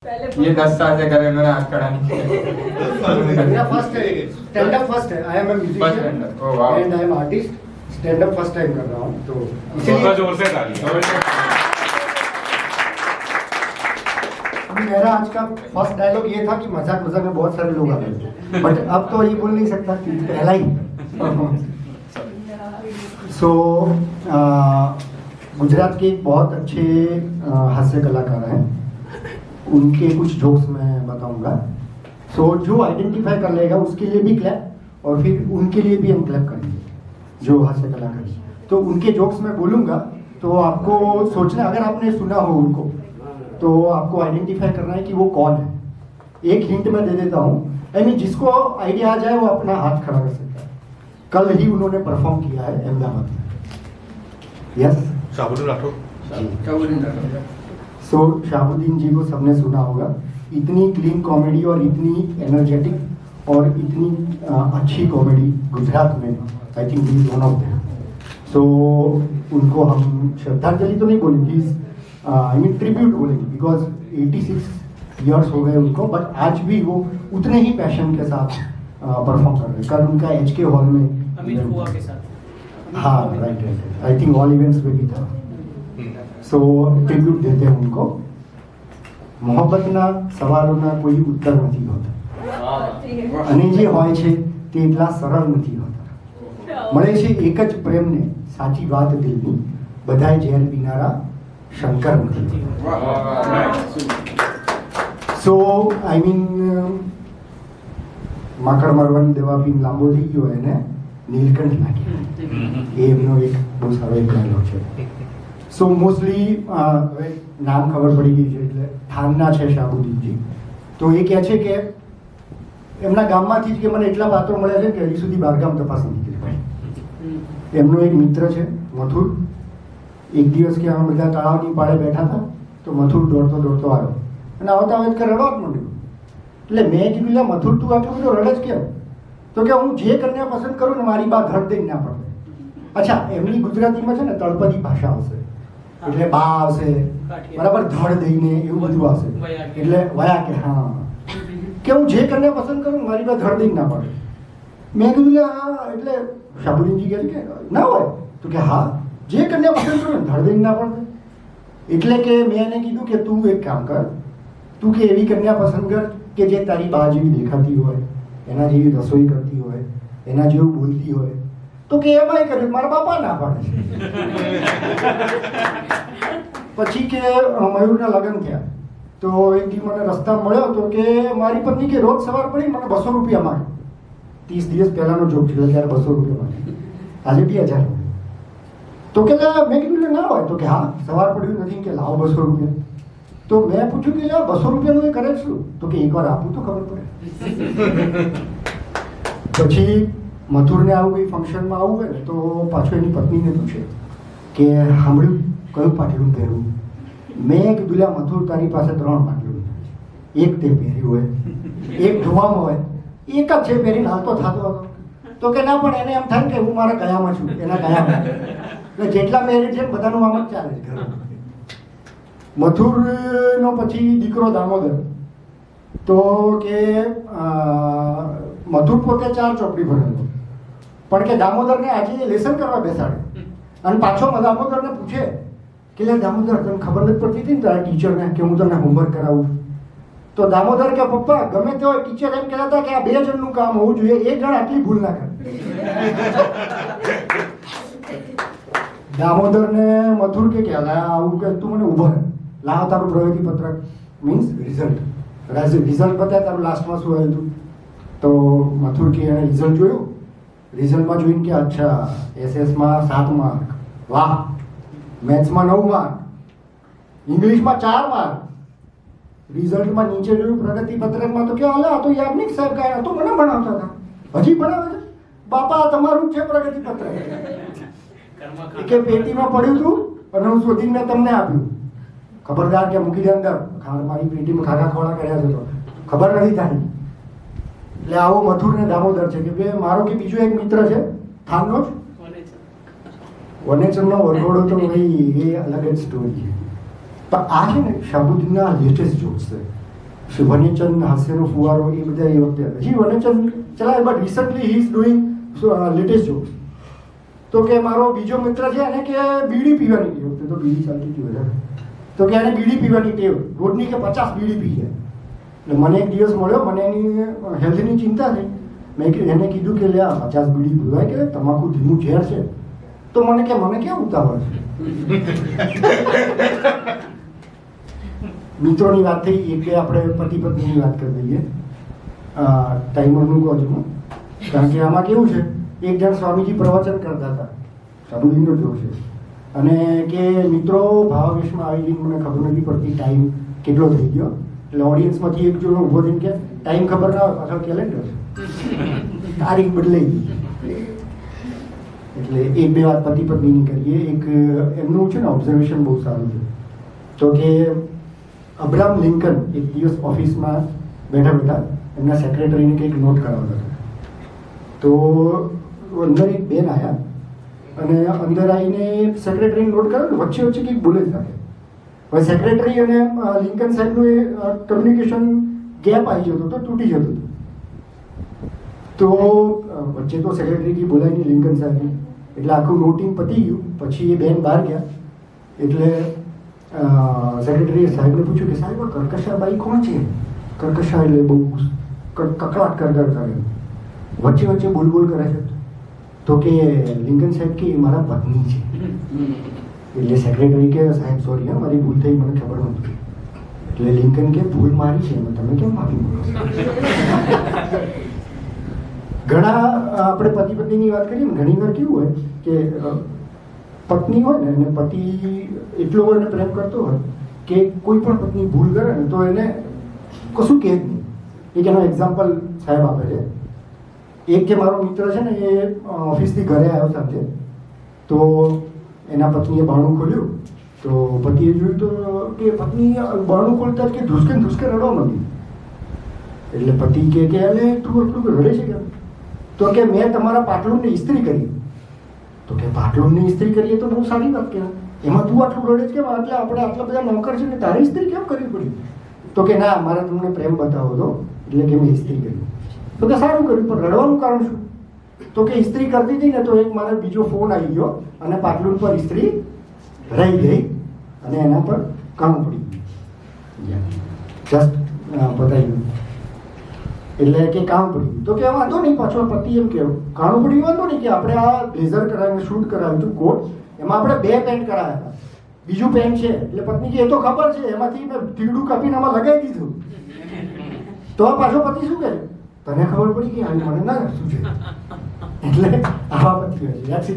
ये 10 साल से कर रहे हैं, मैंने आज खड़ा नहीं किया। मेरा फर्स्ट है, स्टैंड अप फर्स्ट है। I am a musician and I am artist. Stand up first time कर रहा हूँ, तो इसीलिए जोर से ताली। मेरा आज का फर्स्ट डायलॉग ये था कि मजाक मजाक में बहुत सारे लोग आ गए, बट अब तो ये बोल नहीं सकता क्योंकि पहला ही सो गुजरात के एक बहुत अच्छे हास्य कलाकार हैं, उनके कुछ जोक्स मैं बताऊंगा। सो जो आइडेंटिफाई कर लेगा उसके लिए भी क्लैप और फिर उनके लिए भी हम क्लैप करेंगे जो हास्य कलाकार हैं। तो उनके जोक्स मैं बोलूंगा, तो आपको सोचना, अगर आपने सुना हो उनको तो आपको आइडेंटिफाई करना है कि वो कौन है। एक हिंट मैं दे देता हूँ, आई मीन जिसको आइडिया आ जाए वो अपना हाथ खड़ा कर सकता है। कल ही उन्होंने परफॉर्म किया है अहमदाबाद में। यस, शाहबुद्दीन राठौर। सो शाहबुद्दीन जी को सबने सुना होगा। इतनी क्लीन कॉमेडी और इतनी एनर्जेटिक और इतनी अच्छी कॉमेडी गुजरात में I think he is one of them. So उनको हम श्रद्धांजलि तो नहीं बोलेंगे, आई मीन ट्रिब्यूट बोलेंगे, बिकॉज 86 ईयर्स हो गए उनको, बट आज भी वो उतने ही पैशन के साथ परफॉर्म कर रहे हैं। कल उनका HK हॉल में अमित हुआ के साथ, हाँ right, I think all events में भी था। सो ट्रिब्यूट देते हैं उनको। મોહબ્બતના સવાલોના કોઈ ઉત્તર નથી હોતા અને જે હોય છે તે એટલા સરળ નથી હોતા। મળે છે એક જ પ્રેમને સાચી વાત દિલની, બધાય ઝેર પીનારા શંકર નથી। સો આઈ મીન માકડ મારવાની દવા પીને લાંબો થઈ ગયો એને નીલકંઠ નાખી, એ એમનો એક બહુ સારો એક ડાયલોગ છે। સો મોસ્ટલી હવે નામ ખબર પડી ગઈ છે એટલે થાનના છે શાહબુદ્દીનજી, તો એ કહે છે કે એમના ગામમાંથી જ કે મને એટલા પાત્રો મળ્યા છે કે હજી સુધી બહારગામ તપાસ નથી કરી ભાઈ। એમનો એક મિત્ર છે મથુર, એક દિવસ કે અમે બધા તળાવની પાળે બેઠા હતા તો મથુર દોડતો દોડતો આવ્યો અને આવતા આવત કે રડવા જ માંડ્યો। એટલે મેં કીધું લે મથુર તું આટલો બધો રડે જ કેમ? તો કે હું જે કન્યા પસંદ કરું ને મારી બા ધડ દઈને ના પડે। અચ્છા, એમની ગુજરાતીમાં છે ને તળપદી ભાષા આવશે, એટલે બા આવશે બરાબર, ધડ દઈને એવું બધું આવશે, એટલે વયા કે હા કે હું જે કન્યા પસંદ કરું મારી બા ધડ દઈને ના પડે। મેં કીધું લે હા, એટલે શાહબુદ્દીનજી કહે છે કે ના હોય, તો કે હા જે કન્યા પસંદ કરું ધડ દઈને ના પડે। એટલે કે મેં એને કીધું કે તું એક કામ કર, તું કે એવી કન્યા પસંદ કર કે જે તારી બા જેવી દેખાતી હોય, એના જેવી રસોઈ કરતી હોય, એના જેવું બોલતી હોય। તો કે એમાંય કર્યું, મારા બાપા ના પાડે છે। પછી કે મયુરના લગ્ન થયા તો એક દી મને રસ્તા મળ્યો તો કે મારી પત્ની કે રોજ સવાર પડી મને 200 રૂપિયા માંગે। 30 દિવસ પહેલાનો જોક છે, ત્યારે 200 રૂપિયા માંગે, આજે 2000। તો કે મેં કીધું ના હોય, તો કે હા સવાર પડ્યું નથી કે લાવો 200 રૂપિયા। તો મેં પૂછ્યું કે 200 રૂપિયાનું એ કરે શું? તો કે એકવાર આપું તો ખબર પડે। પછી મથુરને આવું કોઈ ફંક્શનમાં આવવું હોય ને તો પાછો એની પત્નીને પૂછે કે સાંભળ્યું કયું પાટલું પહેરવું? મેં કીધું લે મથુર તારી પાસે 3 પાટલું, એક તે પહેર્યું હોય, એક ધોવામાં હોય, એક જ છે પહેરીને હાલતો થતો હતો। તો કે ના, પણ એને એમ થાય કે હું મારા કયામાં છું, એના કયામાં, એટલે જેટલા મેરેજ છે બધાનું આમ જ ચાલે છે ઘરમાં। મથુરનો પછી દીકરો દામોદર, તો કે મથુર પોતે 4 ચોપડી ભણેલો, પણ કે દામોદરને આજે લેસન કરવા બેસાડે અને પાછો દામોદરને પૂછે કે લે દામોદર તને ખબર નથી પડતી હતી ને તારા ટીચરને કે હું તને હોમવર્ક કરાવું? તો દામોદર કે પપ્પા ગમે તે હોય, ટીચર એમ કહેતા હતા કે આ 2 જણનું કામ હોવું જોઈએ, એક જણ આટલી ભૂલ ના કરે। દામોદરને મથુર કે આવું કે તું મને ઉભો રહે, લાવ તારું પ્રગતિ પત્રક, મીન્સ રિઝલ્ટ બતાય તારું લાસ્ટમાં શું આવ્યું હતું? તો મથુર કે એણે રિઝલ્ટ જોયું, રિઝલ્ટમાં જોઈને કે અચ્છા SS માં 7 માર્ક, વાહ, મેથ્સમાં 9 માર્ક, ઇંગ્લિશમાં 4 માર્ક। રિઝલ્ટમાં નીચે જોયું પ્રગતિ પત્રકમાં તો કે અલા આ તો યાજ્ઞિક સાહેબ કાંઈ તો મને ભણાવતા હતા, હજી ભણાવે છે? બાપા તમારું જ છે પ્રગતિ પત્રક, કે પેટીમાં પડ્યું હતું અને હું શોધીને તમને આપ્યું, ખબરદાર કે મૂકી દે અંદર, મારી પેટીમાં ખાખા ખોળા કર્યા છે તો ખબર નથી થાય। એટલે આવો મથુર ને દામોદર છે કે બે મારો કે બીજો એક મિત્ર છે થાનનો જ વનેચરનો વરઘોડો, તો ભાઈ એ અલગ જ સ્ટોરી છે। પણ આ છે ને શાહબુદ્દીનના લેટેસ્ટ જોક્સ છે, વનેચંદ હાસ્યનો ફુવારો એ બધા એ વખતે હતા. જી વનેચંદ ચલાવે but recently he is doing latest jokes. તો કે મારો બીજો મિત્ર છે એને કે બીડી પીવાની ટેવ, તો બીડી ચાલતી હતી વધારે, તો કે એને બીડી પીવાની ટેવ રોજની કે 50 બીડી પી જાય. એટલે મને એક દિવસ મળ્યો, મને એની હેલ્થની ચિંતા થઈ. મેં એને કીધું કે લે 50 બીડી પીવાય કે તમાકુ ધીમું ઝેર છે. તો મને કેમ ઉતાવળ છે. મિત્રોની વાત થઈ એટલે આપણે પતિ પત્નીની વાત કરી દઈએ. ટાઈમરનું કહું છું, કારણ કે આમાં કેવું છે, એક જણ સ્વામીજી પ્રવચન કરતા હતા, સાબુદીનનો જોક છે, અને કે મિત્રો ભાવાવેશમાં આવી જઈને મને ખબર નથી પડતી ટાઈમ કેટલો થઈ ગયો. એટલે ઓડિયન્સમાંથી એક જણો ઊભો થઈને કે ટાઈમ ખબર ના હોય, પાછળ કેલેન્ડર તારીખ બદલાઈ ગઈ. એટલે એક બે વાત પતિ પત્નીની કરીએ. એક એમનું છે ને ઓબ્ઝર્વેશન બહુ સારું છે. તો કે અબ્રાહમ લિંકન એક દિવસ ઓફિસમાં બેઠા એમના સેક્રેટરીને કંઈક નોટ કરાવતા હતા. તો અંદર એક બેન આવ્યા અને અંદર આવીને સેક્રેટરીને નોટ કરાવ્યું, વચ્ચે કંઈક બોલે જ રાખે. હવે સેક્રેટરી અને લિંકન સાહેબનું એ કમ્યુનિકેશન ગેપ આવી જતો હતો, તૂટી જતો હતો. તો વચ્ચે તો સેક્રેટરી બોલાય નહીં લિંકન સાહેબની, એટલે આખું નોટિંગ પતી ગયું. પછી એ બેન બહાર ગયા એટલે સેક્રેટરીએ સાહેબને પૂછ્યું કે સાહેબ કર્કશાબાઈ કોણ છે? કર્કશા એટલે બહુ કકળાટ કરે, વચ્ચે બોલ કરે છે. તો કે લિંકન સાહેબ કે એ મારા પત્ની છે. એટલે સેક્રેટરી કે સાહેબ સોરી હા મારી ભૂલ થઈ, મને ખબર નહોતી. એટલે લિંકન કે ભૂલ મારી છે, તમે કેમ માફી બોલો? ઘણા આપણે પતિ પત્નીની વાત કરીએ ને, ઘણી વાર કેવું હોય કે પત્ની હોય ને અને પતિ એટલો એને પ્રેમ કરતો હોય કે કોઈ પણ પત્ની ભૂલ કરે ને તો એને કશું કહે જ નહીં. એક એનો એક્ઝામ્પલ સાહેબ આપે છે. એક કે મારો મિત્ર છે ને એ ઓફિસથી ઘરે આવ્યો સાંજે, તો એના પત્નીએ બારણું ખોલ્યું. તો પતિએ જોયું તો કે પત્ની બારણું ખોલતા જ કે ધુસકે રડવા માંડી. એટલે પતિ કે અલે તું એટલું રડે છે કેમ? તો કે મેં તમારા પાટલુંની ઇસ્ત્રી કરી. તો કે પાટલુંની ઇસ્ત્રી કરીએ તો બહુ સારી વાત કહેવાય, એમાં તું આટલું રડે છે કેમ? એટલે આપણે આટલા બધા નોકર છે ને તારે ઇસ્ત્રી કેમ કરવી પડી? તો કે ના મારે તમને પ્રેમ બતાવો તો એટલે કે મેં ઇસ્ત્રી કરી. તો કે સારું કર્યું, પણ રડવાનું કારણ શું? તો કે ઇસ્ત્રી કરતી હતી ને તો એક મારે બીજો ફોન આવી ગયો અને પાટલું પર ઇસ્ત્રી રહી ગઈ અને એના પર કામ પડી ગયું. જસ્ટ બતાવી ગયું એટલે કે કામ પડી ગયું. તો કે વાંધો નહીં, પાછો પતિ એમ કે કાણું પડી વાંધો નહીં, કે આપણે આ બ્લેઝર કરાવીને શૂટ કરાવ્યું હતું કોટ, એમાં આપણે 2 પેન્ટ કરાવ્યા હતા, બીજું પેન્ટ છે. એટલે પત્ની કે એ તો ખબર છે, એમાંથી મેં ટીકડું કાપીને આમાં લગાવી દીધું. તો પાછો પતિ શું કહે, તને ખબર પડી કે મને ના શું છે? એટલે આવા પતિ હોય છે.